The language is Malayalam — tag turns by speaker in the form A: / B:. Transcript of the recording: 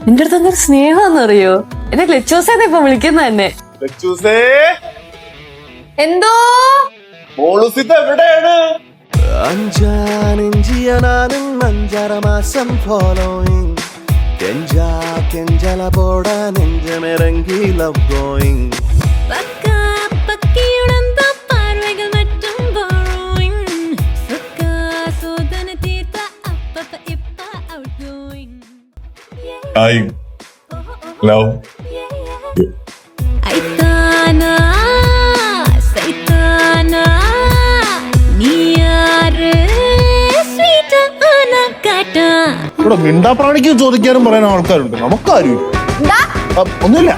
A: നിന്റെ അടുത്ത് എന്തൊരു സ്നേഹമെന്നറിയോ? എന്നെ ക്ലച്ചൂസേന്ന് ഇപ്പൊ വിളിക്കുന്ന തന്നെ. എന്തോ
B: എവിടെയാണ്?
C: അഞ്ചാറ് മാസം ഫോളോയിങ് കെഞ്ചല പോട നെഞ്ചമിറങ്ങി love going
B: I love you.
D: Aitana, Saitana, Niyare, sweet anakata.
B: ഇവിടെ മിണ്ടാപ്രാണിക്ക് ചോദിക്കാനും പറയാൻ ആൾക്കാരുണ്ട്, നമുക്കാരും ഒന്നുമില്ല.